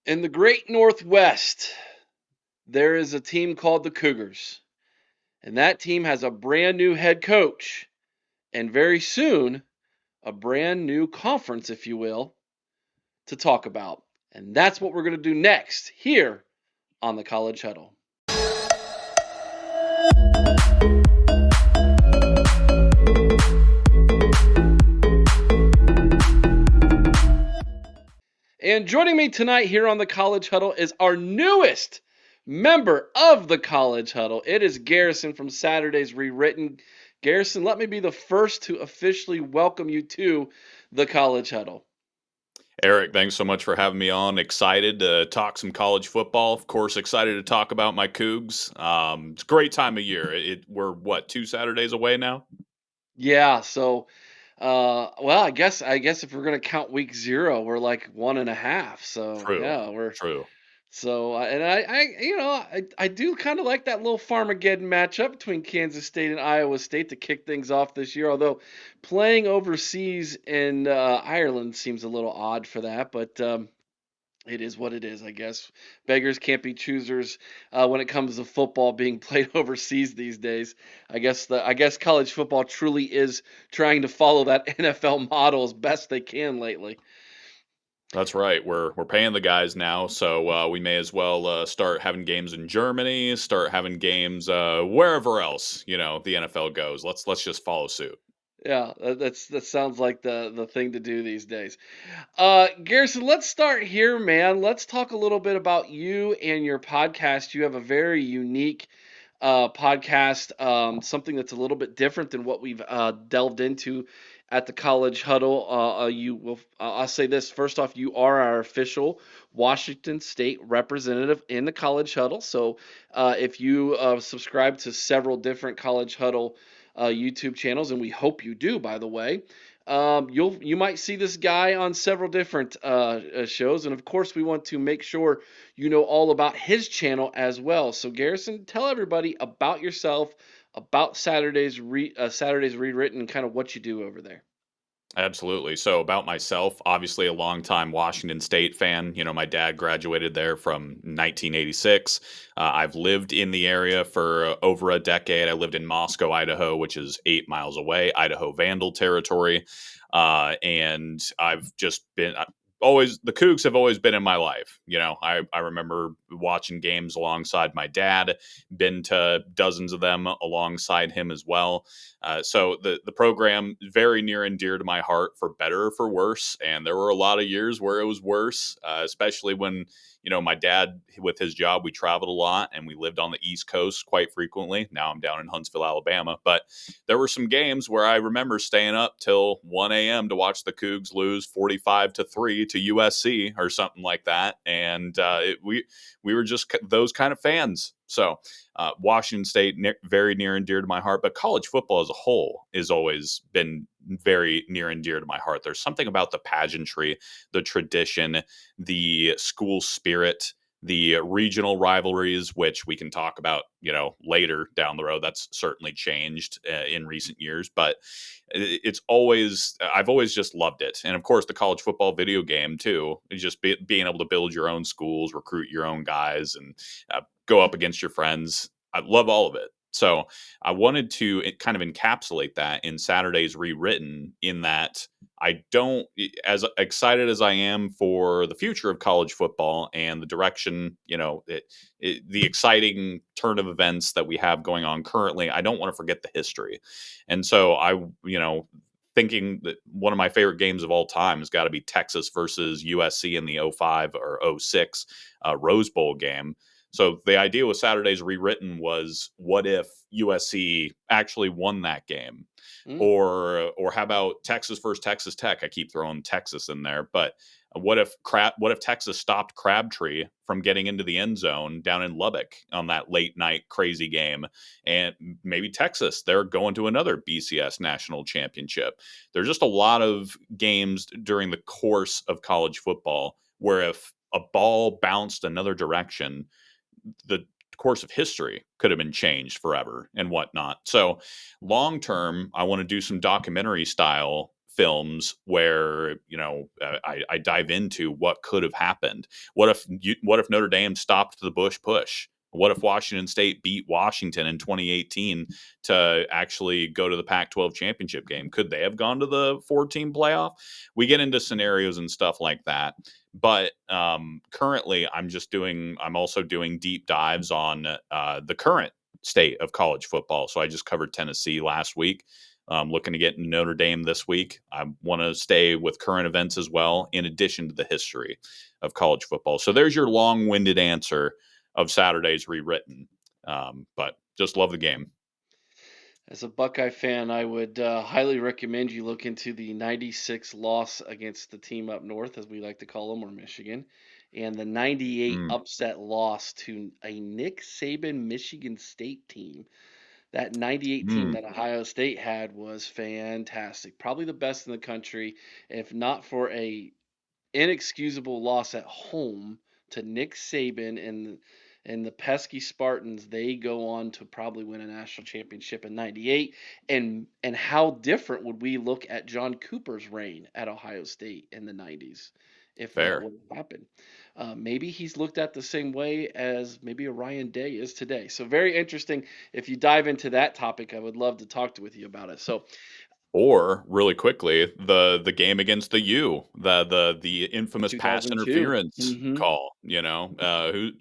In the great Northwest, there is a team called the Cougars, and that team has a brand new head coach, and very soon, a brand new conference, if you will, to talk about. And that's what we're going to do next here on the College Huddle. And joining me tonight here on the College Huddle is our newest member of the College Huddle. It is Garrison from Saturday's Rewritten. Garrison, let me be the first to officially welcome you to the College Huddle. Eric, thanks so much for having me on. Excited to talk some college football. Of course, excited to talk about my Cougs. It's a great time of year. We're, 2 Saturdays away now? Yeah, so well, I guess if we're gonna count week 0, we're like 1.5. So True, yeah, we're true. so and I do kind of like that little Farmageddon matchup between Kansas State and Iowa State to kick things off this year. Although playing overseas in Ireland seems a little odd for that, but it is what it is, I guess. Beggars can't be choosers when it comes to football being played overseas these days. I guess college football truly is trying to follow that NFL model as best they can lately. That's right. We're paying the guys now, so we may as well start having games in Germany, start having games wherever else the NFL goes. Let's just follow suit. Yeah, that sounds like the thing to do these days. Garrison, let's start here, man. Let's talk a little bit about you and your podcast. You have a very unique podcast, something that's a little bit different than what we've delved into at the College Huddle. I'll say this first off: you are our official Washington State representative in the College Huddle. So, if you subscribe to several different College Huddle YouTube channels, and we hope you do, by the way. You might see this guy on several different shows, and of course, we want to make sure you know all about his channel as well. So, Garrison, tell everybody about yourself, about Saturday's Rewritten, and kind of what you do over there. Absolutely. So about myself, obviously a longtime Washington State fan. My dad graduated there from 1986. I've lived in the area for over a decade. I lived in Moscow, Idaho, which is 8 miles away, Idaho Vandal territory. And I've just been always the Cougs have always been in my life. I remember watching games alongside my dad, been to dozens of them alongside him as well. So the program very near and dear to my heart, for better or for worse. And there were a lot of years where it was worse, especially when my dad, with his job, we traveled a lot and we lived on the East Coast quite frequently. Now I'm down in Huntsville, Alabama, but there were some games where I remember staying up till 1 a.m. to watch the Cougs lose 45-3 to USC or something like that, and we were just those kind of fans. So Washington State, very near and dear to my heart, but college football as a whole has always been very near and dear to my heart. There's something about the pageantry, the tradition, the school spirit, the regional rivalries, which we can talk about, later down the road. That's certainly changed in recent years, but I've always just loved it. And of course, the college football video game too, is just being able to build your own schools, recruit your own guys, and go up against your friends. I love all of it. So I wanted to kind of encapsulate that in Saturday's Rewritten, in that I don't, as excited as I am for the future of college football and the direction, the exciting turn of events that we have going on currently, I don't want to forget the history. And so thinking that one of my favorite games of all time has got to be Texas versus USC in the '05 or '06 Rose Bowl game. So the idea with Saturday's Rewritten was, what if USC actually won that game? Mm. Or how about Texas versus Texas Tech? I keep throwing Texas in there, but what if Texas stopped Crabtree from getting into the end zone down in Lubbock on that late night crazy game? And maybe Texas, they're going to another BCS national championship. There's just a lot of games during the course of college football where if a ball bounced another direction, the course of history could have been changed forever and whatnot. So long term, I want to do some documentary style films where I dive into what could have happened. What if Notre Dame stopped the Bush push? What if Washington State beat Washington in 2018 to actually go to the Pac-12 championship game? Could they have gone to the 14 playoff? We get into scenarios and stuff like that. But currently, I'm also doing deep dives on the current state of college football. So I just covered Tennessee last week. Looking to get Notre Dame this week. I want to stay with current events as well, in addition to the history of college football. So there's your long-winded answer of Saturday's Rewritten. But just love the game. As a Buckeye fan, I would highly recommend you look into the 96 loss against the team up north, as we like to call them, or Michigan, and the 98 Mm, upset loss to a Nick Saban Michigan State team. That 98 team mm, that Ohio State had was fantastic. Probably the best in the country, if not for a inexcusable loss at home to Nick Saban and the pesky Spartans. They go on to probably win a national championship in 98. And how different would we look at John Cooper's reign at Ohio State in the 90s if that fair. would happen? Maybe he's looked at the same way as maybe a Ryan Day is today. So very interesting. If you dive into that topic, I would love to talk with you about it. So Or really quickly, the game against the U, the in infamous pass 2002. interference call.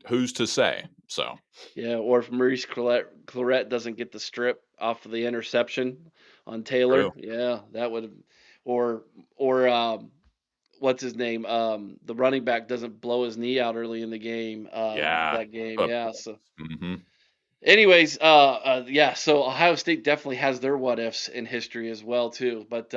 Who's to say? So Yeah, or if Maurice Clarett doesn't get the strip off of the interception on Taylor, true. yeah, that would, or what's his name? The running back doesn't blow his knee out early in the game. Yeah. That game, But, yeah. So, mhm. anyways, yeah. So Ohio State definitely has their what ifs in history as well too. But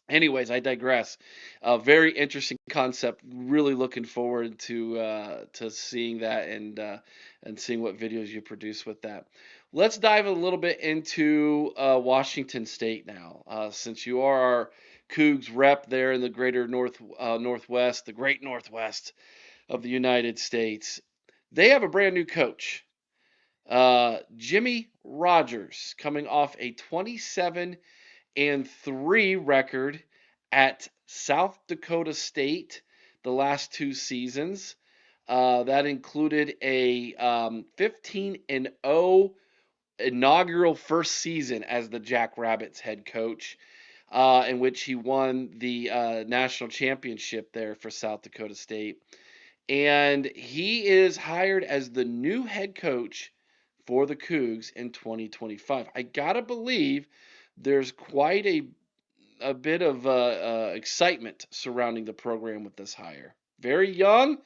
anyways, I digress. A very interesting concept. Really looking forward to seeing that and seeing what videos you produce with that. Let's dive a little bit into Washington State now, since you are our Cougs rep there in the greater Northwest, the Great Northwest of the United States. They have a brand new coach, Jimmy Rogers, coming off a 27-3 record at South Dakota State the last two seasons. That included a 15-0 inaugural first season as the Jackrabbits head coach, in which he won the national championship there for South Dakota State. And he is hired as the new head coach for the Cougs in 2025. I gotta believe there's quite a bit of excitement surrounding the program with this hire. Very young,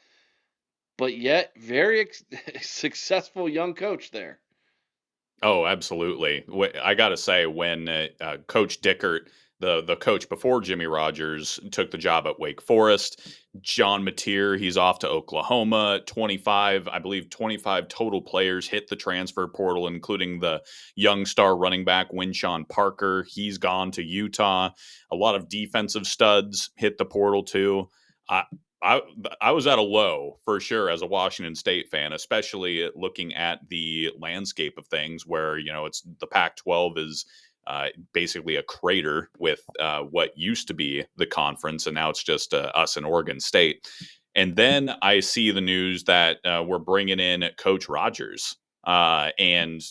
but yet very successful young coach there. Oh, absolutely. I got to say, when Coach Dickert, the coach before Jimmy Rogers, took the job at Wake Forest, John Mateer, he's off to Oklahoma. 25, I believe, 25 total players hit the transfer portal, including the young star running back Winshawn Parker. He's gone to Utah. A lot of defensive studs hit the portal too. I, I I was at a low for sure as a Washington State fan, especially looking at the landscape of things, where it's the Pac-12 is basically a crater with what used to be the conference, and now it's just us and Oregon State. And then I see the news that we're bringing in Coach Rogers, and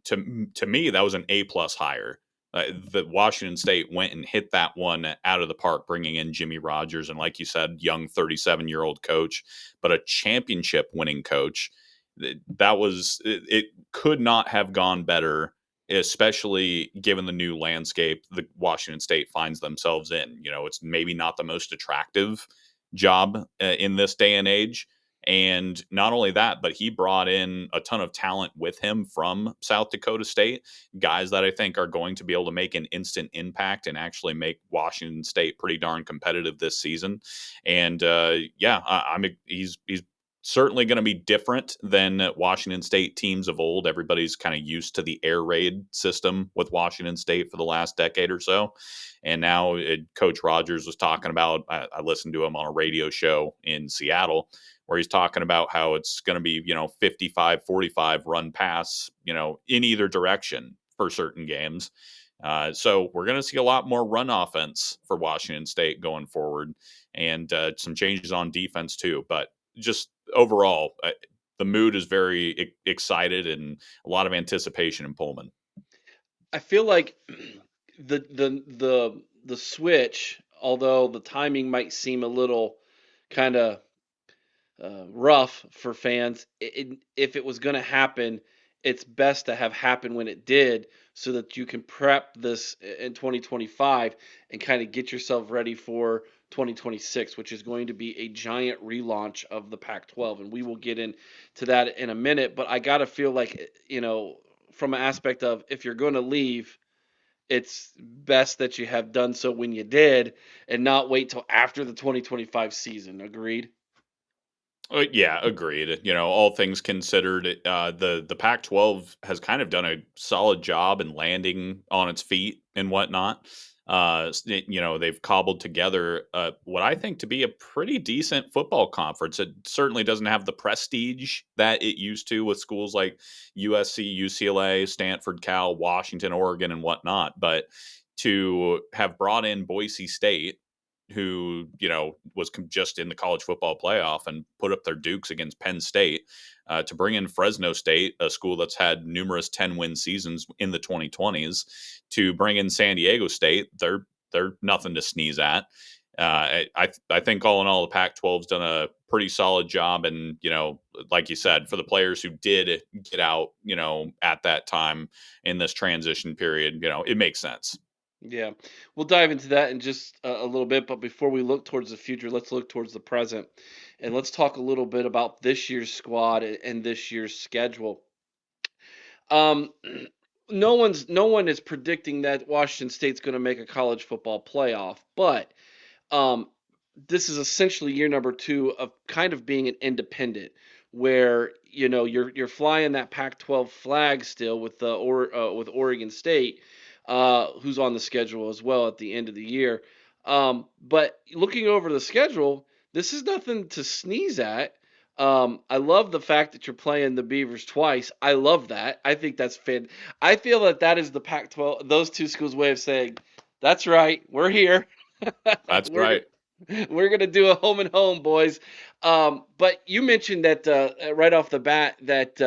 to me that was an A+ hire. The Washington State went and hit that one out of the park, bringing in Jimmy Rogers, and like you said, young 37-year-old coach, but a championship winning coach. It could not have gone better, especially given the new landscape the Washington State finds themselves in. It's maybe not the most attractive job in this day and age. And not only that, but he brought in a ton of talent with him from South Dakota State, guys that I think are going to be able to make an instant impact and actually make Washington State pretty darn competitive this season. And yeah, he's certainly going to be different than Washington State teams of old. Everybody's kind of used to the air raid system with Washington State for the last decade or so. And now Coach Rogers was talking about, I listened to him on a radio show in Seattle, where he's talking about how it's going to be, 55-45 run pass, in either direction for certain games. So we're going to see a lot more run offense for Washington State going forward, and some changes on defense too. But just overall, the mood is very excited and a lot of anticipation in Pullman. I feel like the switch, although the timing might seem a little kind of rough for fans. If it was going to happen, it's best to have happen when it did, so that you can prep this in 2025 and kind of get yourself ready for 2026, which is going to be a giant relaunch of the Pac-12, and we will get into that in a minute. But I gotta feel like, from an aspect of, if you're going to leave, it's best that you have done so when you did, and not wait till after the 2025 season. Agreed? Yeah, agreed. All things considered, the Pac-12 has kind of done a solid job in landing on its feet and whatnot. They've cobbled together what I think to be a pretty decent football conference. It certainly doesn't have the prestige that it used to with schools like USC, UCLA, Stanford, Cal, Washington, Oregon, and whatnot. But to have brought in Boise State, who was just in the college football playoff and put up their dukes against Penn State, to bring in Fresno State, a school that's had numerous 10-win seasons in the 2020s, to bring in San Diego State. They're nothing to sneeze at. I think all in all, the Pac-12's done a pretty solid job, and like you said, for the players who did get out, at that time in this transition period, it makes sense. Yeah, we'll dive into that in just a little bit. But before we look towards the future, let's look towards the present, and let's talk a little bit about this year's squad and this year's schedule. Um, no one is predicting that Washington State's going to make a college football playoff, but um, this is essentially year number two of kind of being an independent, where you're flying that Pac-12 flag still with with Oregon State, who's on the schedule as well at the end of the year. But looking over the schedule, this is nothing to sneeze at. I love the fact that you're playing the Beavers twice. I love that. I think that's fan. I feel that that is the Pac-12, those two schools' way of saying, "That's right, we're here. That's we're right. we're gonna do a home and home, boys." But you mentioned that right off the bat that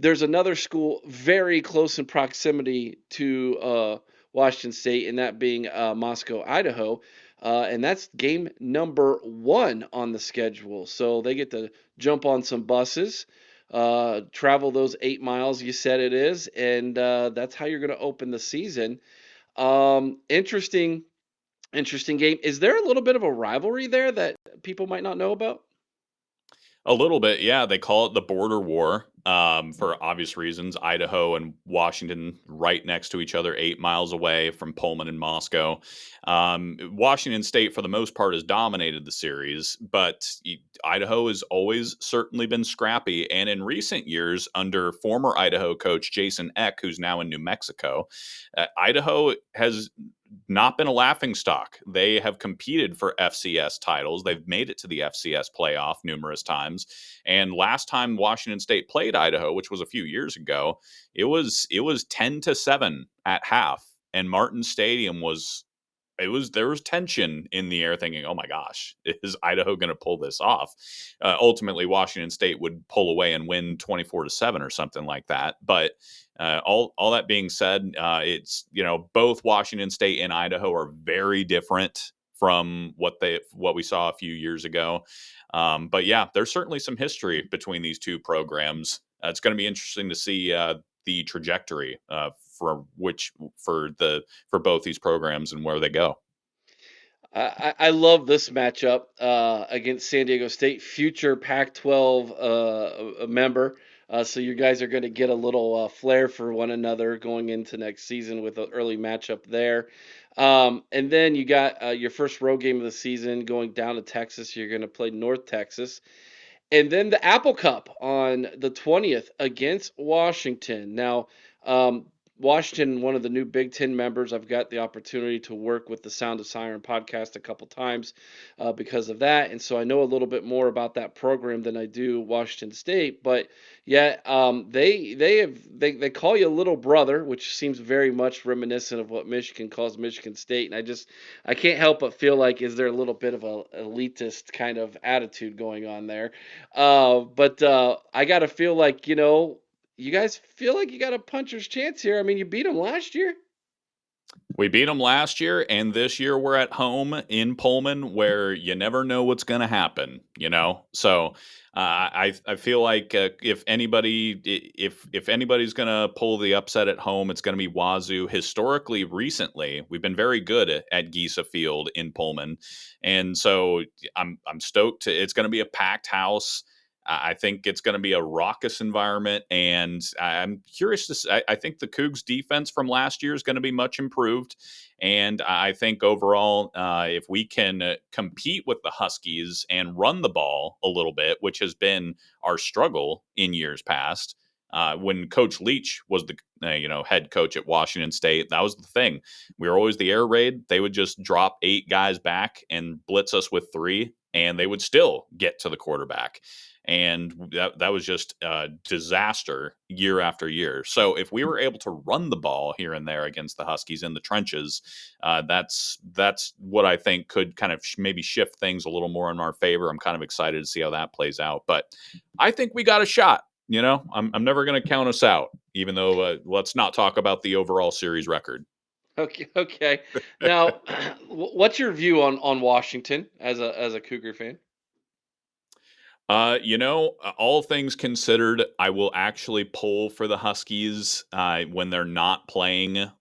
there's another school very close in proximity to Washington State, and that being Moscow, Idaho. And that's game number one on the schedule. So they get to jump on some buses, travel those 8 miles you said it is, and that's how you're going to open the season. Interesting game. Is there a little bit of a rivalry there that people might not know about? A little bit, yeah. They call it the border war, for obvious reasons. Idaho and Washington right next to each other, 8 miles away from Pullman and Moscow. Washington State, for the most part, has dominated the series, but Idaho has always certainly been scrappy. And in recent years, under former Idaho coach Jason Eck, who's now in New Mexico, Idaho has not been a laughing stock. They have competed for FCS titles. They've made it to the FCS playoff numerous times. And last time Washington State played Idaho, which was a few years ago, it was 10-7 at half. And Martin Stadium was there was tension in the air, thinking, oh my gosh, is Idaho going to pull this off? Ultimately, Washington State would pull away and win 24-7 or something like that. But all that being said, it's both Washington State and Idaho are very different from what we saw a few years ago. But yeah, there's certainly some history between these two programs. It's going to be interesting to see the trajectory for both these programs and where they go. I love this matchup against San Diego State, future Pac-12 member. So you guys are going to get a little flair for one another going into next season with an early matchup there. And then you got your first road game of the season going down to Texas. You're going to play North Texas. And then the Apple Cup on the 20th against Washington. Now, um, Washington, one of the new Big Ten members. I've got the opportunity to work with the Sound of Siren podcast a couple times because of that, and so I know a little bit more about that program than I do Washington State. But yet, they call you little brother, which seems very much reminiscent of what Michigan calls Michigan State, and I can't help but feel like is there a little bit of a elitist kind of attitude going on there. But I got to feel like, you guys feel like you got a puncher's chance here. I mean, you beat them last year. We beat them last year, and this year we're at home in Pullman, where you never know what's going to happen. So I feel like if anybody's going to pull the upset at home, it's going to be Wazoo. Historically, recently, we've been very good at Giesa Field in Pullman, and so I'm stoked. It's going to be a packed house. I think it's going to be a raucous environment, and I'm curious to see. I think the Cougs' defense from last year is going to be much improved, and I think overall, if we can compete with the Huskies and run the ball a little bit, which has been our struggle in years past. When Coach Leach was the head coach at Washington State, that was the thing. We were always the air raid. They would just drop 8 guys back and blitz us with 3, and they would still get to the quarterback, and that was just a disaster year after year. So if we were able to run the ball here and there against the Huskies in the trenches, that's what I think could kind of maybe shift things a little more in our favor. I'm kind of excited to see how that plays out, but I think we got a shot. I'm never going to count us out, even though let's not talk about the overall series record. Okay, okay. Now, what's your view on Washington as a Cougar fan? All things considered, I will actually pull for the Huskies when they're not playing,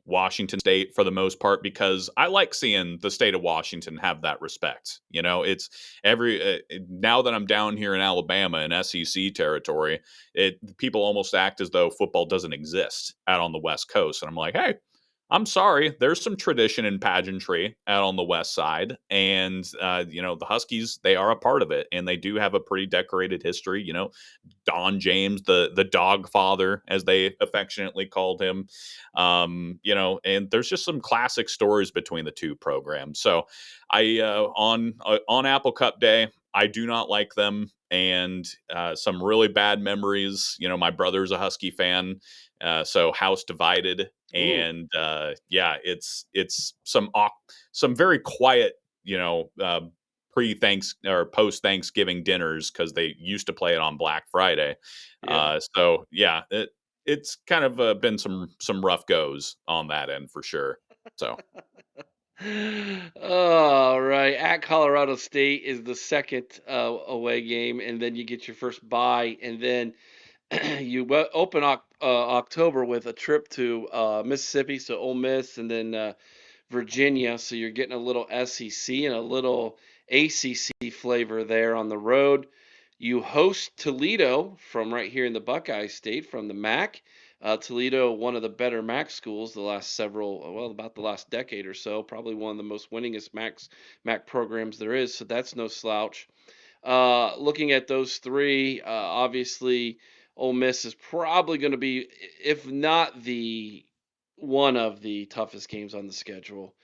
Washington State for the most part, because I like seeing the state of Washington have that respect. It's now that I'm down here in Alabama in SEC territory, people almost act as though football doesn't exist out on the West Coast, and I'm like, hey, I'm sorry. There's some tradition and pageantry out on the west side, and the Huskies, they are a part of it, and they do have a pretty decorated history. Don James, the Dog Father, as they affectionately called him. And there's just some classic stories between the two programs. So I on Apple Cup Day, I do not like them, and some really bad memories. My brother's a Husky fan, so house divided, Ooh, and yeah, it's some very quiet, pre thanks or post Thanksgiving dinners, because they used to play it on Black Friday. yeah. So yeah, it's kind of been some rough goes on that end for sure. So All right. At Colorado State is the second away game, and then you get your first bye, and then open October with a trip to Mississippi, so Ole Miss, and then Virginia. So you're getting a little SEC and a little ACC flavor there on the road. You host Toledo from right here in the Buckeye State from the MAC. Toledo, one of the better MAC schools the last about the last decade or so, probably one of the most winningest MAC programs there is. So that's no slouch. Looking at those three, obviously, Ole Miss is probably going to be, if not the one of the toughest games on the schedule.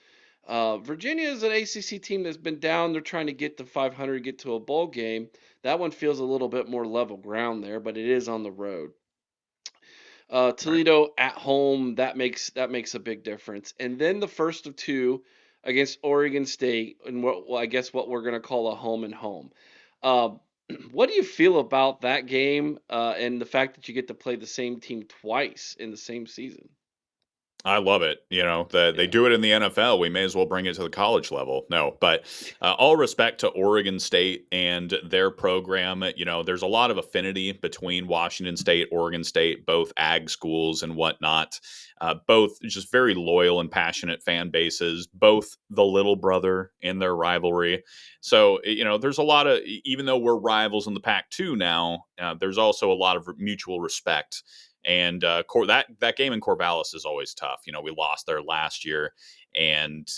Virginia is an ACC team that's been down. They're trying to get to 500, get to a bowl game. That one feels a little bit more level ground there, but it is on the road. right. Toledo at home, that makes a big difference. And then the first of two against Oregon State, and I guess what we're going to call a home and home. Uh, what do you feel about that game and the fact that you get to play the same team twice in the same season? I love it. They Yeah. do it in the NFL. We may as well bring it to the college level. No, but all respect to Oregon State and their program. There's a lot of affinity between Washington State, Oregon State, both ag schools and whatnot. Both just very loyal and passionate fan bases, both the little brother in their rivalry. So, there's a lot of, even though we're rivals in the Pac 2 now, there's also a lot of mutual respect, and that game in Corvallis is always tough. We lost there last year, and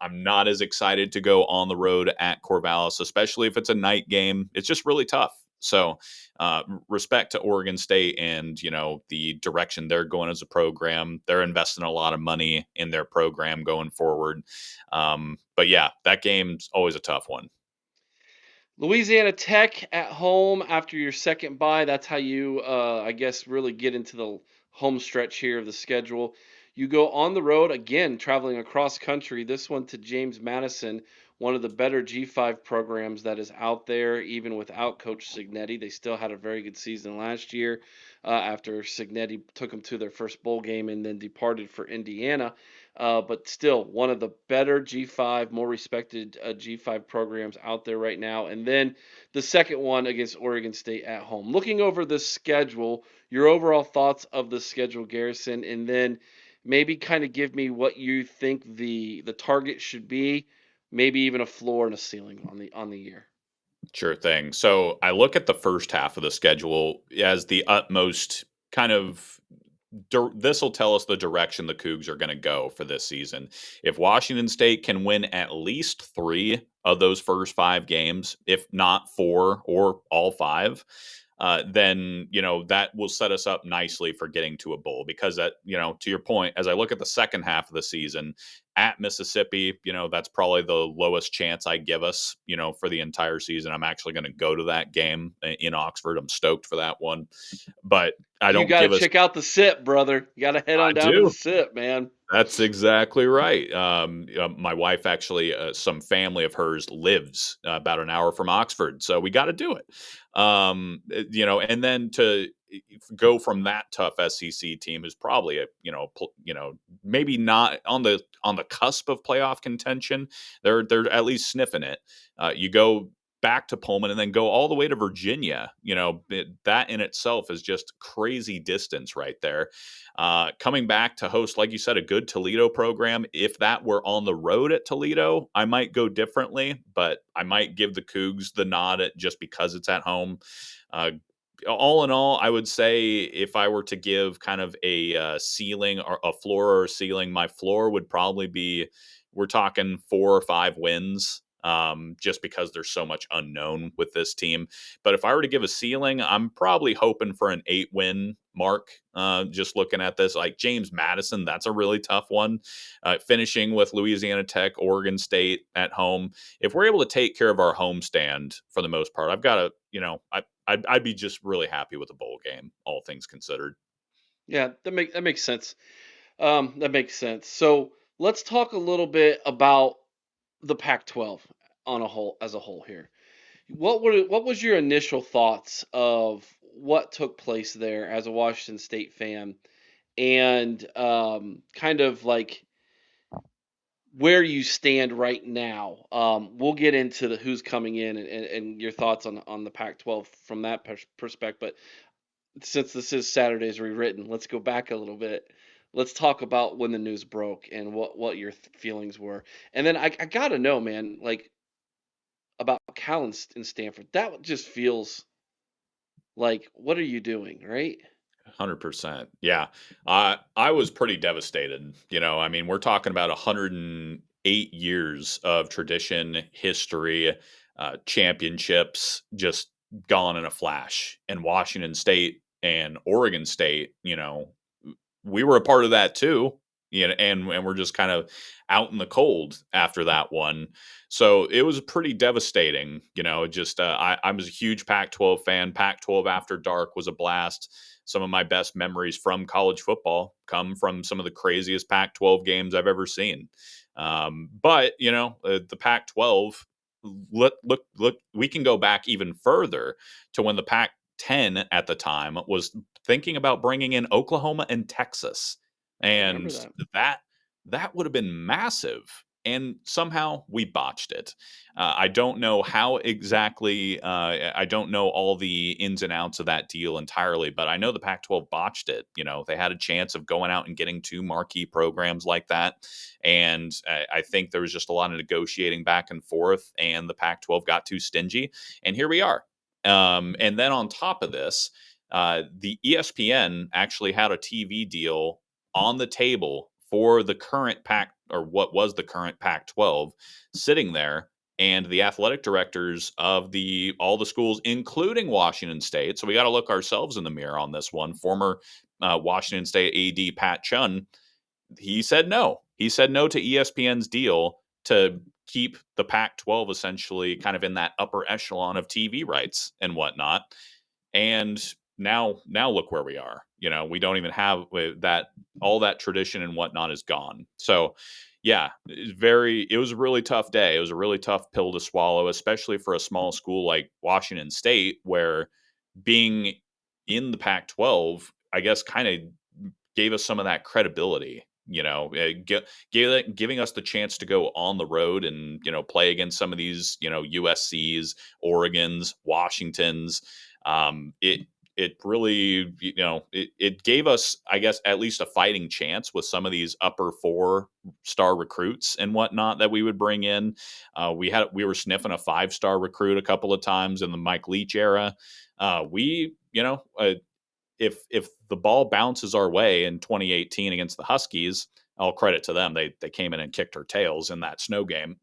I'm not as excited to go on the road at Corvallis, especially if it's a night game. It's just really tough. So, respect to Oregon State and the direction they're going as a program. They're investing a lot of money in their program going forward. But yeah, that game's always a tough one. Louisiana Tech at home after your second bye. That's how you, I guess, really get into the home stretch here of the schedule. You go on the road again, traveling across country. This one to James Madison, one of the better G5 programs that is out there, even without Coach Signetti. They still had a very good season last year after Signetti took them to their first bowl game and then departed for Indiana. But still, one of the better G5, more respected G5 programs out there right now. And then the second one against Oregon State at home. Looking over the schedule, your overall thoughts of the schedule, Garrison, and then maybe kind of give me what you think the target should be, maybe even a floor and a ceiling on the year. Sure thing. So I look at the first half of the schedule as the utmost kind of. This will tell us the direction the Cougs are going to go for this season. If Washington State can win at least 3 of those first 5 games, if not 4 or all 5, then that will set us up nicely for getting to a bowl. Because that, to your point, as I look at the second half of the season at Mississippi, that's probably the lowest chance I give us, for the entire season. I'm actually going to go to that game in Oxford. I'm stoked for that one, but I You don't got to give us. check out the SIP, brother. You got to head I on down to the do. SIP, man. That's exactly right. My wife actually, some family of hers lives about an hour from Oxford, so we got to do it. And then to go from that tough SEC team is probably maybe not on the cusp of playoff contention. They're at least sniffing it. You go back to Pullman and then go all the way to Virginia. That in itself is just crazy distance right there. Coming back to host, like you said, a good Toledo program. If that were on the road at Toledo, I might go differently, but I might give the Cougs the nod just because it's at home. Uh, all in all, I would say if I were to give kind of a ceiling or a floor or a ceiling, my floor would probably be we're talking 4 or 5 wins. Just because there's so much unknown with this team. But if I were to give a ceiling, I'm probably hoping for an 8-win mark. Just looking at this, like James Madison, that's a really tough one. Finishing with Louisiana Tech, Oregon State at home. If we're able to take care of our homestand for the most part, I've got to, I'd be just really happy with a bowl game, all things considered. Yeah, that makes sense. That makes sense. So let's talk a little bit about the Pac-12 on a whole as a whole here. What was your initial thoughts of what took place there as a Washington State fan, and kind of like where you stand right now? We'll get into the who's coming in and your thoughts on the Pac-12 from that perspective. But since this is Saturday's Rewritten, let's go back a little bit. Let's talk about when the news broke and what your feelings were. And then I gotta know, man, like about Cal and Stanford. That just feels like, what are you doing, right? 100%. Yeah. I was pretty devastated. I mean, we're talking about 108 years of tradition, history, championships just gone in a flash. And Washington State and Oregon State, we were a part of that too. And we're just kind of out in the cold after that one. So it was pretty devastating. Just I was a huge Pac-12 fan. Pac-12 After Dark was a blast. Some of my best memories from college football come from some of the craziest Pac-12 games I've ever seen. But the Pac-12. Look. We can go back even further to when the Pac-10 at the time was thinking about bringing in Oklahoma and Texas, I remember and that. that that would have been massive. And somehow we botched it. I don't know how exactly. I don't know all the ins and outs of that deal entirely, but I know the Pac-12 botched it. They had a chance of going out and getting 2 marquee programs like that, and I think there was just a lot of negotiating back and forth, and the Pac-12 got too stingy, and here we are. And then on top of this, the ESPN actually had a TV deal on the table for the current Pac or what was the current Pac 12 sitting there. and the athletic directors of the all the schools, including Washington State. So we got to look ourselves in the mirror on this one. Former Washington State AD Pat Chun, he said no. He said no to ESPN's deal to keep the Pac 12 essentially kind of in that upper echelon of TV rights and whatnot. And now look where we are. We don't even have that. All that tradition and whatnot is gone. So yeah, it was a really tough day. It was a really tough pill to swallow, especially for a small school like Washington State, where being in the Pac 12, I guess, kind of gave us some of that credibility. Giving us the chance to go on the road and play against some of these USC's, Oregon's, Washington's. It really it gave us, I guess, at least a fighting chance with some of these upper 4-star recruits and whatnot that we would bring in. We were sniffing a 5-star recruit a couple of times in the Mike Leach era. We if the ball bounces our way in 2018 against the Huskies, all credit to them. They came in and kicked our tails in that snow game.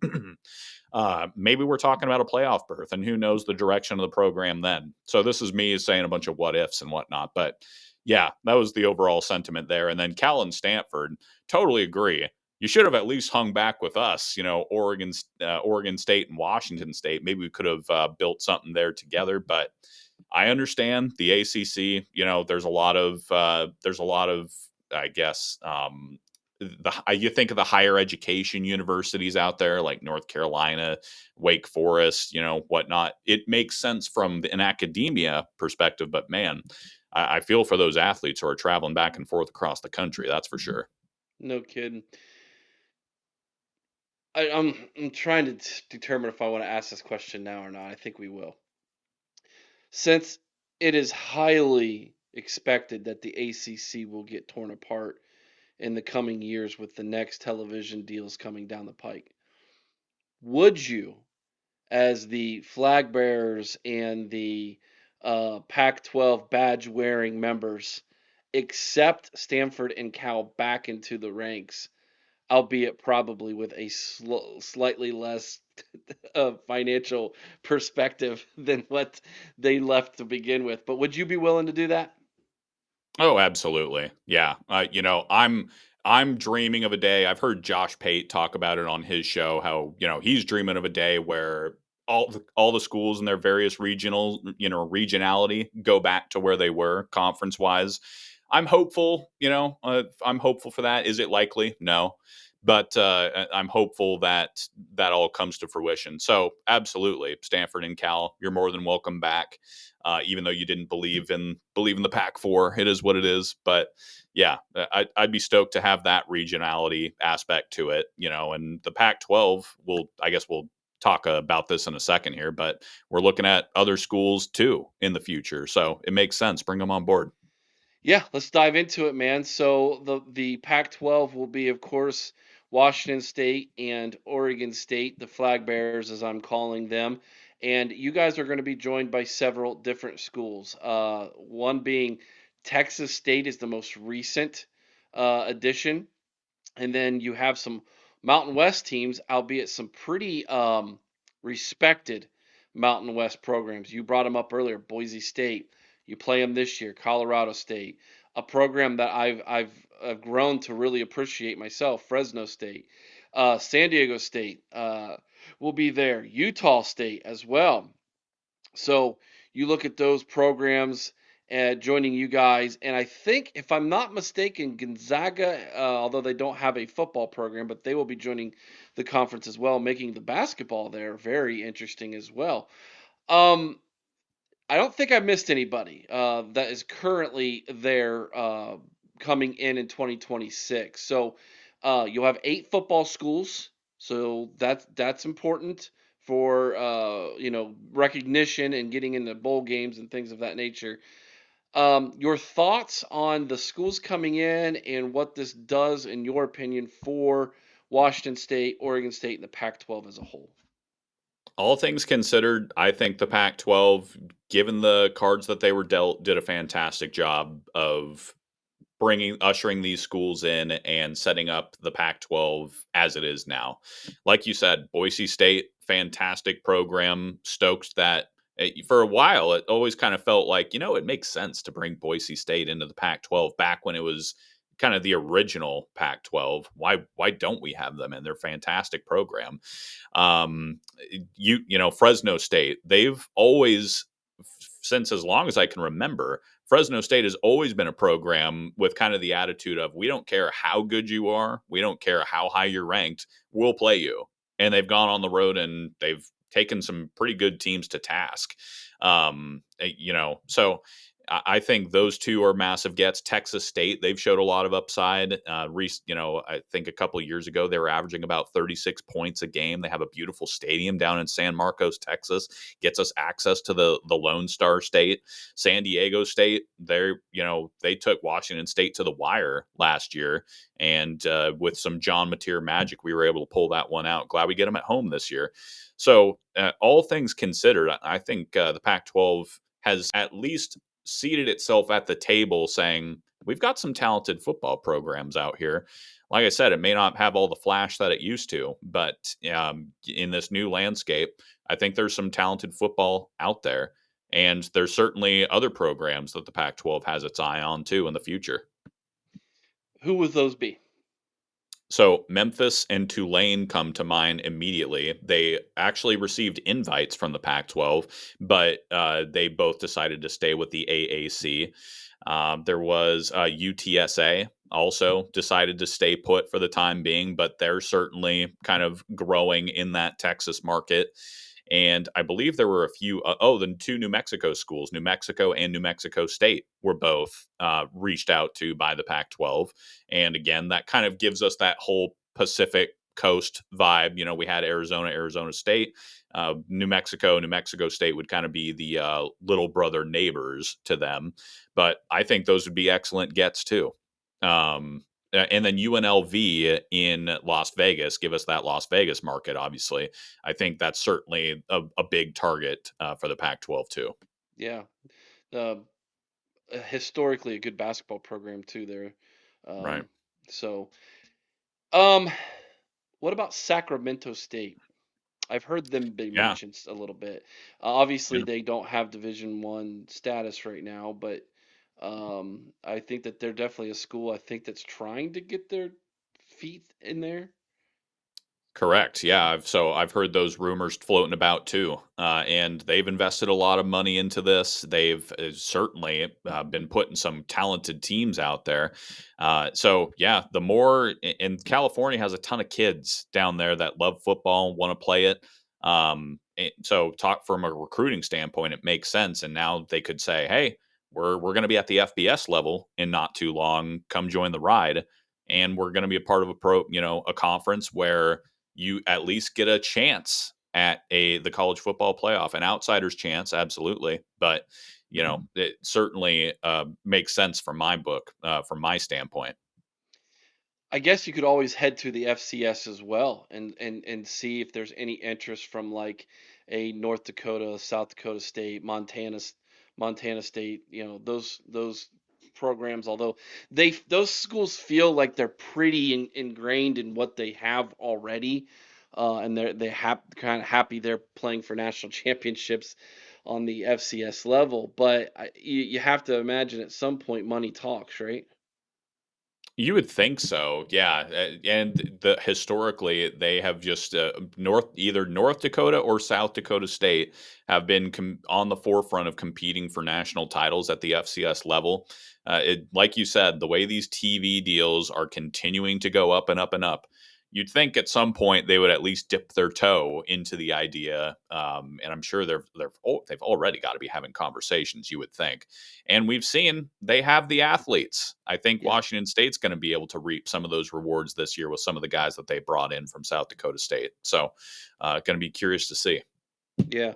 Maybe we're talking about a playoff berth, and who knows the direction of the program then. So this is me saying a bunch of what ifs and whatnot. But yeah, that was the overall sentiment there. And then Cal and Stanford, totally agree. You should have at least hung back with us, Oregon State and Washington State. Maybe we could have built something there together. But I understand the ACC. There's a lot of, I guess, you think of the higher education universities out there like North Carolina, Wake Forest, whatnot. It makes sense from an academia perspective, but man, I feel for those athletes who are traveling back and forth across the country. That's for sure. No kidding. I'm trying to determine if I want to ask this question now or not. I think we will. Since it is highly expected that the ACC will get torn apart in the coming years with the next television deals coming down the pike, would you, as the flag bearers and the Pac 12 badge wearing members, accept Stanford and Cal back into the ranks, albeit probably with a slightly less financial perspective than what they left to begin with? But would you be willing to do that? Oh, absolutely. Yeah. I'm dreaming of a day. I've heard Josh Pate talk about it on his show, how, he's dreaming of a day where all the schools in their various regionality go back to where they were conference wise. I'm hopeful for that. Is it likely? No. But I'm hopeful that that all comes to fruition. So absolutely, Stanford and Cal, you're more than welcome back. Even though you didn't believe in the Pac 4, it is what it is. But yeah, I'd be stoked to have that regionality aspect to it. And the Pac 12 will, I guess, we'll talk about this in a second here, but we're looking at other schools too in the future. So it makes sense. Bring them on board. Yeah, let's dive into it, man. So the Pac-12 will be, of course, Washington State and Oregon State, the flag bearers, as I'm calling them. And you guys are going to be joined by several different schools. One being Texas State is the most recent addition, and then you have some Mountain West teams, albeit some pretty respected Mountain West programs. You brought them up earlier, Boise State. You play them this year, Colorado State, a program that I've grown to really appreciate myself. Fresno State, San Diego State will be there, Utah State as well. So you look at those programs joining you guys, and I think, if I'm not mistaken, Gonzaga, although they don't have a football program, but they will be joining the conference as well, making the basketball there very interesting as well. Um, I don't think I missed anybody that is currently there coming in 2026. So you'll have 8 football schools. So that's important for recognition and getting into bowl games and things of that nature. Your thoughts on the schools coming in and what this does, in your opinion, for Washington State, Oregon State, and the Pac-12 as a whole? All things considered, I think the Pac 12, given the cards that they were dealt, did a fantastic job of ushering these schools in and setting up the Pac 12 as it is now. Like you said, Boise State, fantastic program. Stoked that for a while it always kind of felt like, it makes sense to bring Boise State into the Pac-12 back when it was kind of the original Pac-12. Why don't we have them? And they're a fantastic program. Um, Fresno State, they've always, since as long as I can remember, Fresno State has always been a program with kind of the attitude of, we don't care how good you are, we don't care how high you're ranked, we'll play you. And they've gone on the road and they've taken some pretty good teams to task. So I think those two are massive gets. Texas State, they've showed a lot of upside. I think a couple of years ago they were averaging about 36 points a game. They have a beautiful stadium down in San Marcos, Texas. Gets us access to the Lone Star State. San Diego State, they took Washington State to the wire last year, and with some John Mateer magic, we were able to pull that one out. Glad we get them at home this year. So, all things considered, I think the Pac-12 has at least seated itself at the table saying, we've got some talented football programs out here. Like I said, it may not have all the flash that it used to, but in this new landscape, I think there's some talented football out there. And there's certainly other programs that the Pac 12 has its eye on too in the future. Who would those be? So Memphis and Tulane come to mind immediately. They actually received invites from the Pac-12, but they both decided to stay with the AAC. There was UTSA also decided to stay put for the time being, but they're certainly kind of growing in that Texas market. And I believe there were a few, the two New Mexico schools, New Mexico and New Mexico State, were both reached out to by the Pac 12. And again, that kind of gives us that whole Pacific Coast vibe. We had Arizona, Arizona State. New Mexico State would kind of be the little brother neighbors to them. But I think those would be excellent gets too. And then UNLV in Las Vegas, give us that Las Vegas market, obviously. I think that's certainly a big target for the Pac 12 too. Yeah, uh, historically a good basketball program too there. Right. Um, so, um, what about Sacramento State? I've heard them be Yeah. mentioned a little bit. Obviously, Yeah. they don't have Division 1 status right now, but I think that they're definitely a school I think that's trying to get their feet in there. Correct. Yeah. I've heard those rumors floating about too, and they've invested a lot of money into this. They've certainly been putting some talented teams out there. So yeah, and California has a ton of kids down there that love football, want to play it. So talk from a recruiting standpoint, it makes sense. And now they could say, hey, we're going to be at the FBS level in not too long. Come join the ride, and we're going to be a part of a conference where you at least get a chance at the college football playoff, an outsider's chance, absolutely. But it certainly makes sense from my book, from my standpoint. I guess you could always head to the FCS as well and see if there's any interest from like a North Dakota, South Dakota State, Montana State, those programs, although those schools feel like they're pretty ingrained in what they have already, and they kind of happy they're playing for national championships on the FCS level. But you have to imagine at some point money talks, right? You would think so, yeah. And historically, they have just either North Dakota or South Dakota State have been on the forefront of competing for national titles at the FCS level. Like you said, the way these TV deals are continuing to go up and up and up, you'd think at some point they would at least dip their toe into the idea. And I'm sure they've already got to be having conversations. You would think. And we've seen they have the athletes. I think Yeah. Washington State's going to be able to reap some of those rewards this year with some of the guys that they brought in from South Dakota State. So, going to be curious to see. Yeah.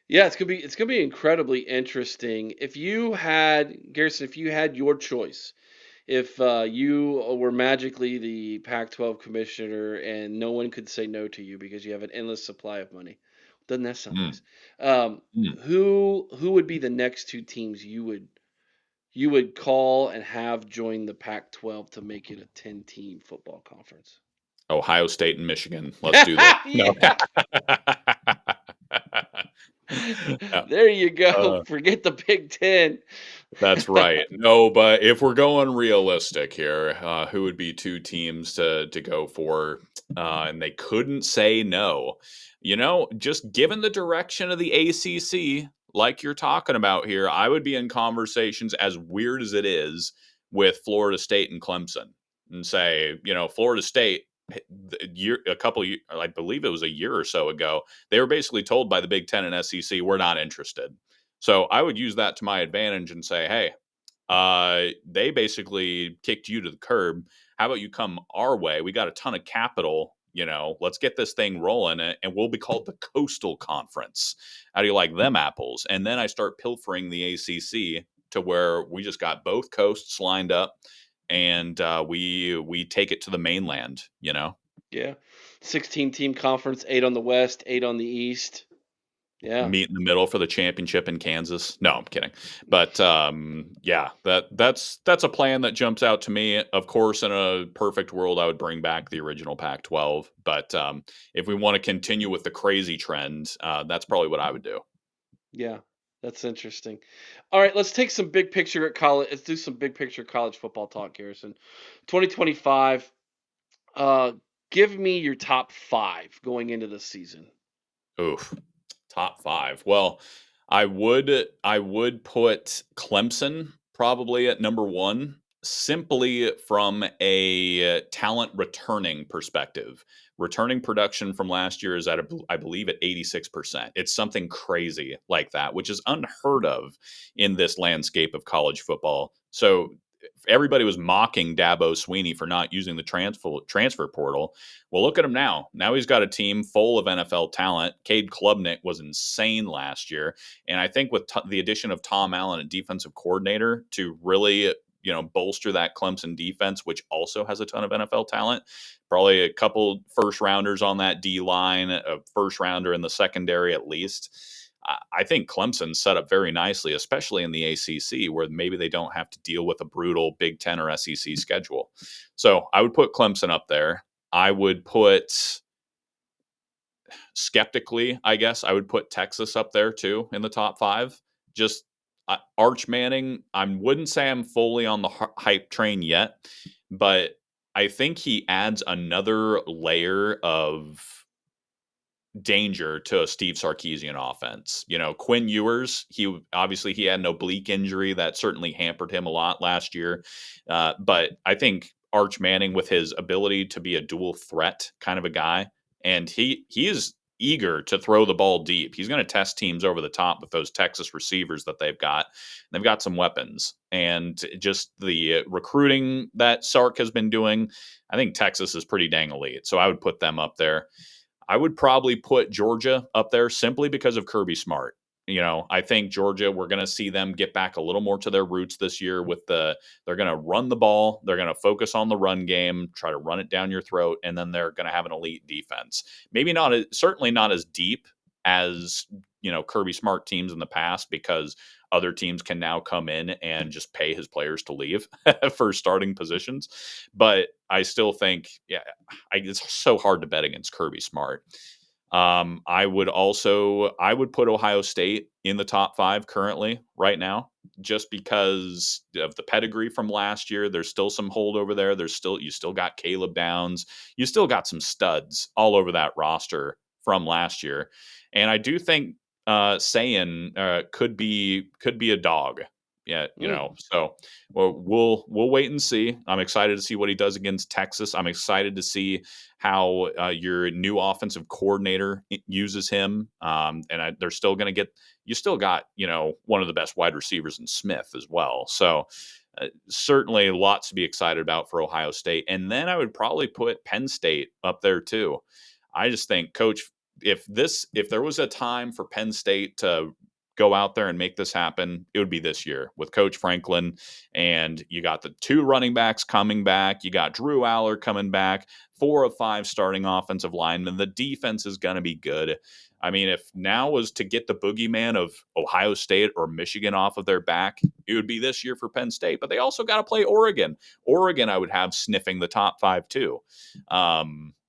Yeah, it's gonna be incredibly interesting. If you had Garrison, if you had your choice, if you were magically the Pac-12 commissioner and no one could say no to you because you have an endless supply of money, doesn't that sound Mm, nice? Um, mm. who would be the next two teams you would call and have join the Pac-12 to make it a 10-team football conference? Ohio State and Michigan. Let's do this. No. Yeah. Uh, There you go. uh, Forget the Big Ten. that's right. No, but if we're going realistic here, who would be two teams to go for? And they couldn't say no. Just given the direction of the ACC, like you're talking about here, I would be in conversations, as weird as it is, with Florida State and Clemson, and say, Florida State, a couple, I believe it was a year or so ago, they were basically told by the Big Ten and SEC, we're not interested. So I would use that to my advantage and say, hey, they basically kicked you to the curb. How about you come our way? We got a ton of capital. Let's get this thing rolling, and we'll be called the Coastal Conference. How do you like them apples? And then I start pilfering the ACC to where we just got both coasts lined up, and we take it to the mainland. Yeah. 16-team conference, 8 on the West, 8 on the East. Yeah. Meet in the middle for the championship in Kansas. No, I'm kidding. But yeah, that's a plan that jumps out to me. Of course, in a perfect world, I would bring back the original Pac-12. But if we want to continue with the crazy trend, that's probably what I would do. Yeah. That's interesting. All right, let's take some big picture at college. Let's do some big picture college football talk, Garrison. 2025. Uh, give me your top 5 going into the season. Oof. Top five. Well, I would put Clemson probably at number one, simply from a talent returning perspective. Returning production from last year is I believe at 86%. It's something crazy like that, which is unheard of in this landscape of college football. So everybody was mocking Dabo Sweeney for not using the transfer portal. Well, look at him now. Now he's got a team full of NFL talent. Cade Klubnik was insane last year, and I think with the addition of Tom Allen, a defensive coordinator, to really bolster that Clemson defense, which also has a ton of NFL talent. Probably a couple first rounders on that D line, a first rounder in the secondary at least. I think Clemson's set up very nicely, especially in the ACC, where maybe they don't have to deal with a brutal Big Ten or SEC schedule. So I would put Clemson up there. I would put, skeptically, I guess, I would put Texas up there too in the top five. Just Arch Manning, I wouldn't say I'm fully on the hype train yet, but I think he adds another layer of danger to a Steve Sarkisian offense. Quinn Ewers, he had an oblique injury that certainly hampered him a lot last year. But I think Arch Manning, with his ability to be a dual threat kind of a guy, and he is eager to throw the ball deep. He's going to test teams over the top with those Texas receivers that they've got. They've got some weapons, and just the recruiting that Sark has been doing, I think Texas is pretty dang elite. So I would put them up there. I would probably put Georgia up there simply because of Kirby Smart. I think Georgia, we're going to see them get back a little more to their roots this year they're going to run the ball. They're going to focus on the run game, try to run it down your throat. And then they're going to have an elite defense. Maybe not, certainly not as deep as, Kirby Smart teams in the past, because other teams can now come in and just pay his players to leave for starting positions. But I still think, yeah, it's so hard to bet against Kirby Smart. I would put Ohio State in the top five currently right now, just because of the pedigree from last year. There's still some holdover there. You still got Caleb Downs. You still got some studs all over that roster from last year. And I do think Sayin could be a dog. Yeah, Mm. so we'll wait and see. I'm excited to see what he does against Texas. I'm excited to see how your new offensive coordinator uses him. They're still going to get, you still got, one of the best wide receivers in Smith as well. So certainly lots to be excited about for Ohio State. And then I would probably put Penn State up there too. I just think, Coach, if there was a time for Penn State to go out there and make this happen, it would be this year with Coach Franklin. And you got the two running backs coming back. You got Drew Aller coming back, 4 of 5 starting offensive linemen. The defense is going to be good. I mean, if now was to get the boogeyman of Ohio State or Michigan off of their back, it would be this year for Penn State. But they also got to play Oregon. Oregon, I would have sniffing the top five too.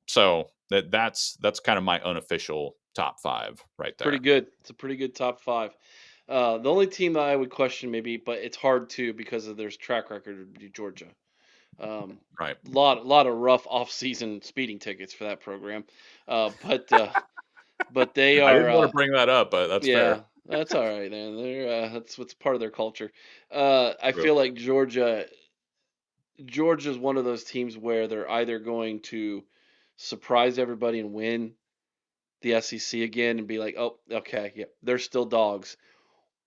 So that's kind of my unofficial top five right Pretty there. good. It's a pretty good top five. The only team that I would question maybe, but it's hard to because of their track record would be Georgia. Um, Right. lot of rough off-season speeding tickets for that program. But they I are didn't want to bring that up, but that's fair. yeah, that's all right, man. That's what's part of their culture. I True. feel like Georgia's one of those teams where they're either going to surprise everybody and win the SEC again and be like, "Oh, okay, yeah, they're still dogs,"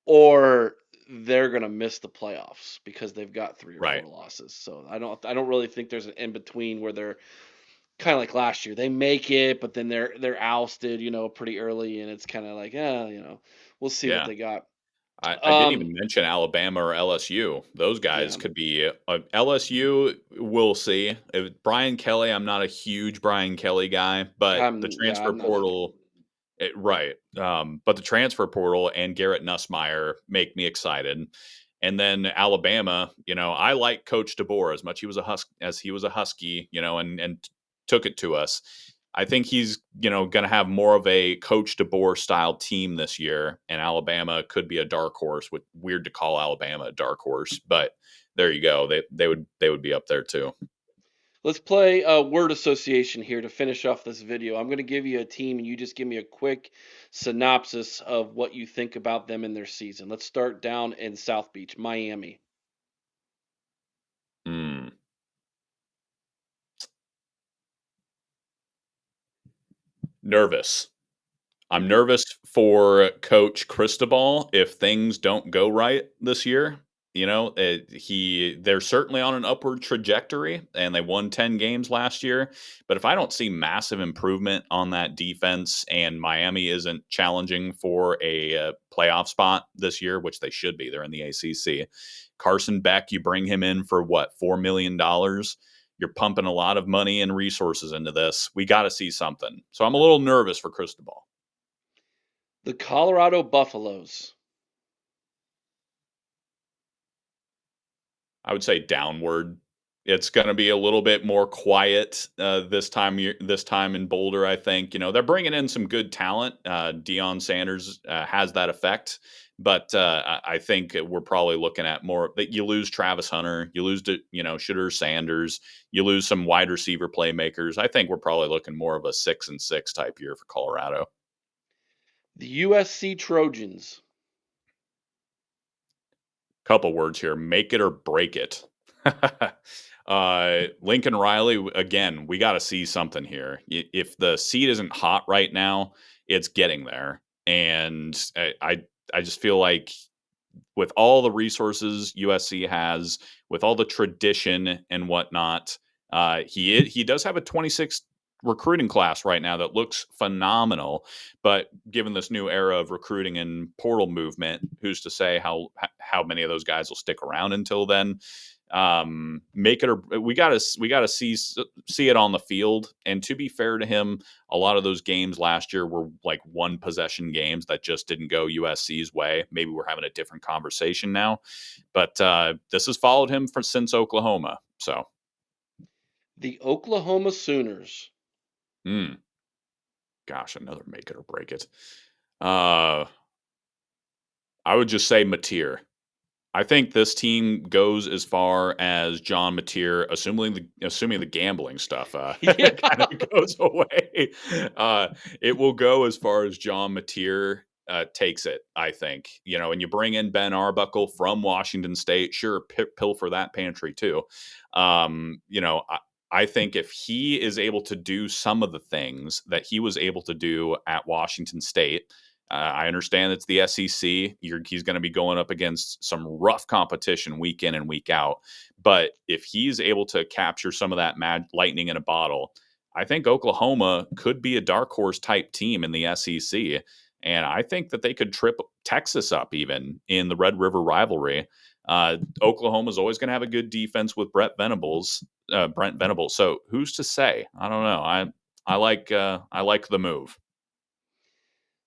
or they're gonna miss the playoffs because they've got 3 or 4 Right. losses. So I don't really think there's an in between where they're kind of like last year. They make it, but then they're ousted, pretty early, and it's kind of like, we'll see what Yeah. they got. I didn't Um, even mention Alabama or LSU. Those guys yeah, could be LSU. We'll see. Brian Kelly, I'm not a huge Brian Kelly guy, but the transfer I'm not either. portal, right? But the transfer portal and Garrett Nussmeyer make me excited. And then Alabama, I like Coach DeBoer as much as he was a Husky, and took it to us. I think he's, going to have more of a Coach DeBoer style team this year, and Alabama could be a dark horse. Weird to call Alabama a dark horse, but there you go. They would be up there too. Let's play word association here to finish off this video. I'm going to give you a team, and you just give me a quick synopsis of what you think about them in their season. Let's start down in South Beach, Miami. Hmm. Nervous. I'm Hmm. nervous for Coach Cristobal if things don't go right this year. They're certainly on an upward trajectory, and they won 10 games last year. But if I don't see massive improvement on that defense, and Miami isn't challenging for a playoff spot this year, which they should be, they're in the ACC. Carson Beck, you bring him in for what, $4 million? You're pumping a lot of money and resources into this. We got to see something. So I'm a little nervous for Cristobal. The Colorado Buffaloes. I would say downward. It's going to be a little bit more quiet this time in Boulder. I think they're bringing in some good talent. Deion Sanders has that effect, but I think we're probably looking at more that you lose Travis Hunter, you lose Shedeur Sanders, you lose some wide receiver playmakers. I think we're probably looking more of a 6-6 type year for Colorado. The USC Trojans. Couple words here: make it or break it. Lincoln Riley, again, we got to see something here. If the seat isn't hot right now, it's getting there, and I just feel like with all the resources USC has, with all the tradition and whatnot, he does have a 26 recruiting class right now that looks phenomenal. But given this new era of recruiting and portal movement, who's to say how many of those guys will stick around until then? Make it or we gotta see it on the field. And to be fair to him, a lot of those games last year were like one possession games that just didn't go USC's way. Maybe we're having a different conversation now, but this has followed him since Oklahoma. So, The Oklahoma Sooners. mm, gosh, another make it or break it. Uh, I would just say Mateer. I think this team goes as far as John Mateer, assuming the gambling stuff kind Yeah. of goes away. It will go as far as John Mateer takes it. I think and you bring in Ben Arbuckle from Washington State. Sure, pilfer that pantry too. I think if he is able to do some of the things that he was able to do at Washington State. I understand it's the SEC. He's going to be going up against some rough competition week in and week out. But if he's able to capture some of that lightning in a bottle, I think Oklahoma could be a dark horse type team in the SEC. And I think that they could trip Texas up even in the Red River rivalry. Oklahoma's always going to have a good defense with Brent Venables. So who's to say? I don't know. I like the move.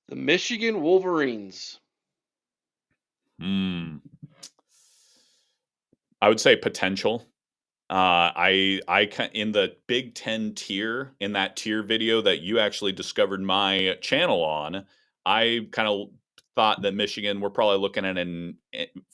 The Michigan Wolverines. Hmm. I would say potential. In the Big Ten tier, in that tier video that you actually discovered my channel on, I kind of thought that Michigan, we're probably looking at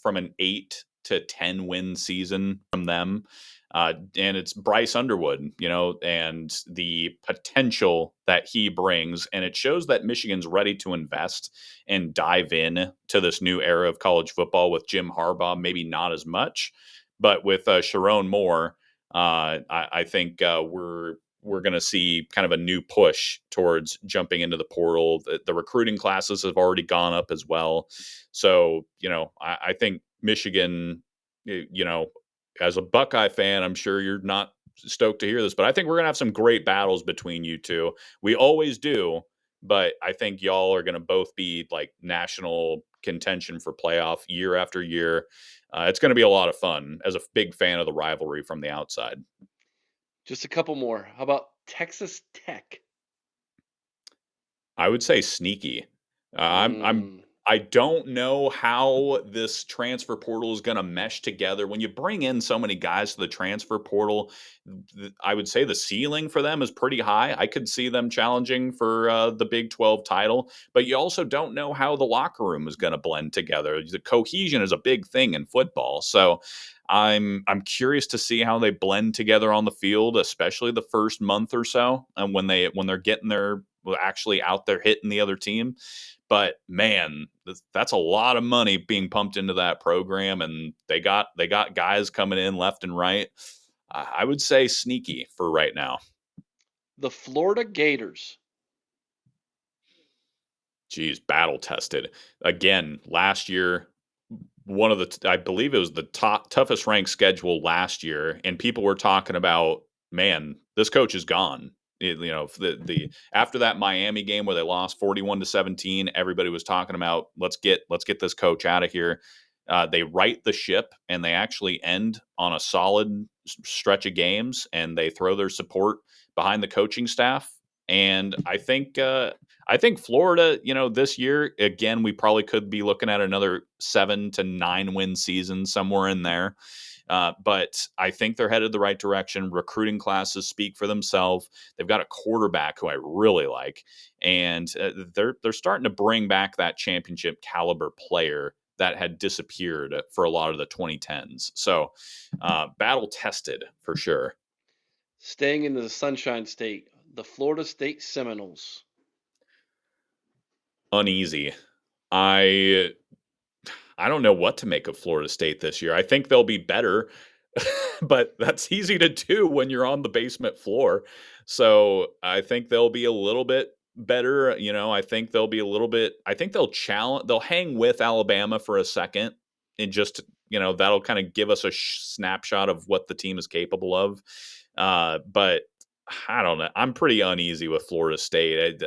from an 8 to 10 win season from them. And it's Bryce Underwood, and the potential that he brings. And it shows that Michigan's ready to invest and dive in to this new era of college football with Jim Harbaugh, maybe not as much. But with Sharon Moore, I think we're going to see kind of a new push towards jumping into the portal. The recruiting classes have already gone up as well. So, I think Michigan, as a Buckeye fan, I'm sure you're not stoked to hear this, but I think we're going to have some great battles between you two. We always do, but I think y'all are going to both be like national contention for playoff year after year. It's going to be a lot of fun as a big fan of the rivalry from the outside. Just a couple more. How about Texas Tech? I would say sneaky. Mm, I don't know how this transfer portal is going to mesh together. When you bring in so many guys to the transfer portal, I would say the ceiling for them is pretty high. I could see them challenging for the Big 12 title, but you also don't know how the locker room is going to blend together. The cohesion is a big thing in football, so I'm curious to see how they blend together on the field, especially the first month or so, and when they're getting their actually out there hitting the other team. But man, that's a lot of money being pumped into that program, and they got guys coming in left and right. I would say sneaky for right now. the Florida Gators. Geez, battle tested again last year. One of I believe it was the toughest ranked schedule last year, and people were talking about, man, this coach is gone. The after that Miami game where they lost 41-17, everybody was talking about let's get this coach out of here. They right the ship and they actually end on a solid stretch of games, and they throw their support behind the coaching staff. And I think Florida, this year again, we probably could be looking at another 7 to 9 win season somewhere in there. But I think they're headed the right direction. Recruiting classes speak for themselves. They've got a quarterback who I really like, and they're starting to bring back that championship caliber player that had disappeared for a lot of the 2010s. So battle tested for sure. Staying in the Sunshine State, the Florida State Seminoles. Uneasy. I I don't know what to make of Florida State this year. I think they'll be better, but that's easy to do when you're on the basement floor. So I think they'll be a little bit better. I think they'll be a little bit. I think they'll hang with Alabama for a second, and just that'll kind of give us a snapshot of what the team is capable of. But I don't know. I'm pretty uneasy with Florida State.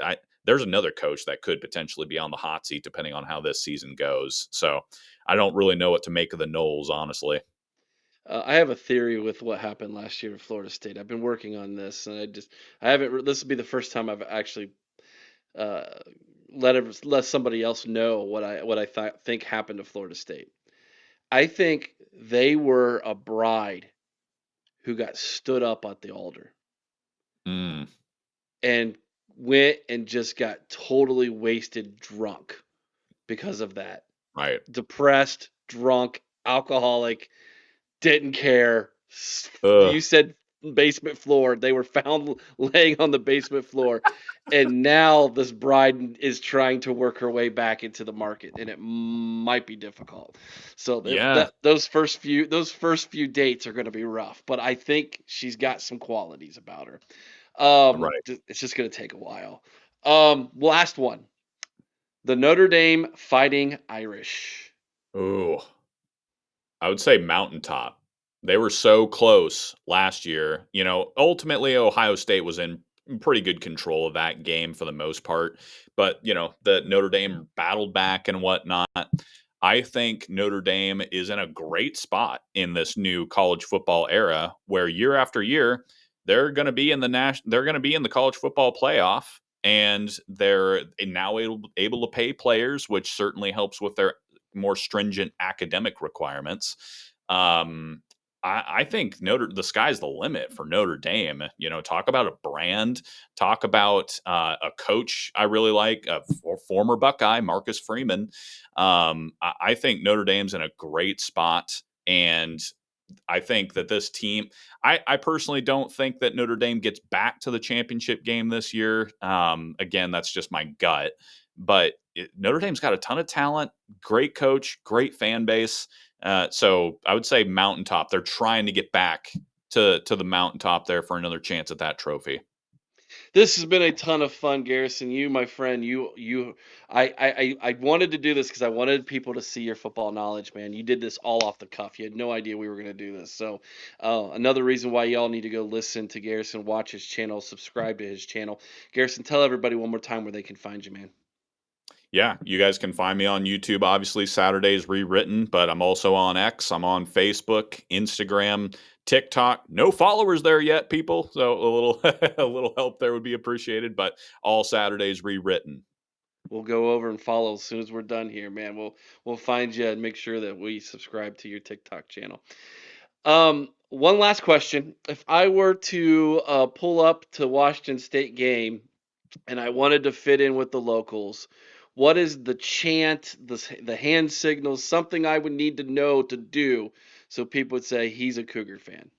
There's another coach that could potentially be on the hot seat depending on how this season goes. So I don't really know what to make of the Knowles, honestly. I have a theory with what happened last year in Florida State. I've been working on this, and I haven't. This will be the first time I've actually uh, let somebody else know what I think happened to Florida State. I think they were a bride who got stood up at the altar Mm, and went and just got totally wasted drunk because of that. right. Depressed, drunk, alcoholic, didn't care. Ugh. You said basement floor. They were found laying on the basement floor. And now this bride is trying to work her way back into the market, and it might be difficult. So Yeah. those first few dates are going to be rough, but I think she's got some qualities about her. Right. It's just going to take a while. Last one, the Notre Dame Fighting Irish. Ooh. I would say mountaintop. They were so close last year. Ultimately Ohio State was in pretty good control of that game for the most part. But, the Notre Dame battled back and whatnot. I think Notre Dame is in a great spot in this new college football era where year after year they're going to be in the college football playoff. and they're now able to pay players, which certainly helps with their more stringent academic requirements. I think the sky's the limit for Notre Dame. Talk about a brand. Talk about a coach I really like, a former Buckeye, Marcus Freeman. I think Notre Dame's in a great spot, and I think that this team, I personally don't think that Notre Dame gets back to the championship game this year. Again, that's just my gut. But Notre Dame's got a ton of talent, great coach, great fan base. So I would say mountaintop. They're trying to get back to the mountaintop there for another chance at that trophy. This has been a ton of fun, Garrison. You, my friend, I wanted to do this because I wanted people to see your football knowledge, man. You did this all off the cuff. You had no idea we were going to do this. So, another reason why y'all need to go listen to Garrison, watch his channel, subscribe to his channel. Garrison, tell everybody one more time where they can find you, man. Yeah, you guys can find me on YouTube, obviously Saturdays Rewritten, but I'm also on X, I'm on Facebook, Instagram, TikTok. No followers there yet, people. So a little a little help there would be appreciated, but all Saturdays Rewritten. We'll go over and follow as soon as we're done here, man. We'll find you and make sure that we subscribe to your TikTok channel. One last question. If I were to pull up to Washington State game and I wanted to fit in with the locals, what is the chant, the hand signals, something I would need to know to do so people would say he's a Cougar fan?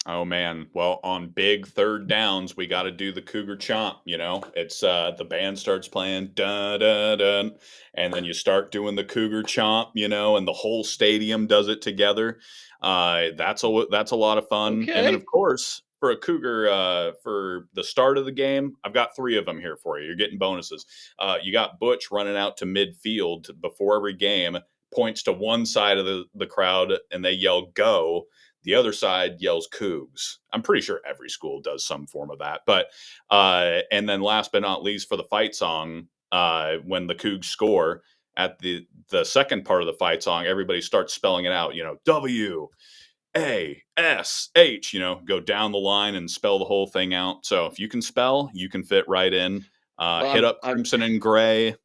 Oh man. Well, on big third downs, we got to do the Cougar chomp. It's the band starts playing dun dun dun, and then you start doing the Cougar chomp, and the whole stadium does it together. That's a lot of fun. And then Okay. of course, for a Cougar for the start of the game, I've got 3 of them here for you. You're getting bonuses. You got Butch running out to midfield before every game, points to one side of the crowd and they yell go, the other side yells Cougs. I'm pretty sure every school does some form of that. But and then last but not least, for the fight song, when the Cougs score at the second part of the fight song, everybody starts spelling it out. WASH. Go down the line and spell the whole thing out. So if you can spell, you can fit right in. Well, Hit up I'm Crimson and Gray.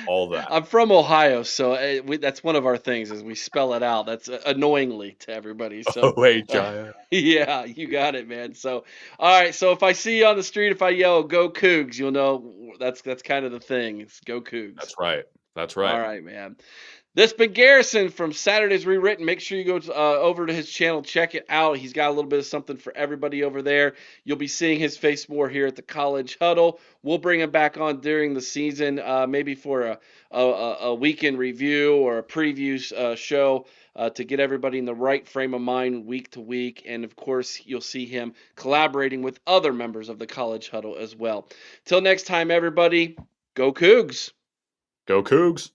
All that. I'm from Ohio, so that's one of our things is we spell it out. That's annoyingly to everybody. So, OHIO. yeah, you got it, man. So, all right. So if I see you on the street, if I yell "Go Cougs," you'll know that's kind of the thing. It's "Go Cougs." That's right. That's All right. right, man. This been Garrison from Saturdays Rewritten. Make sure you go over to his channel, check it out. He's got a little bit of something for everybody over there. You'll be seeing his face more here at the College Huddle. We'll bring him back on during the season, maybe for a weekend review or a preview show to get everybody in the right frame of mind week to week. And of course, you'll see him collaborating with other members of the College Huddle as well. Till next time, everybody, go Cougs. Go Cougs.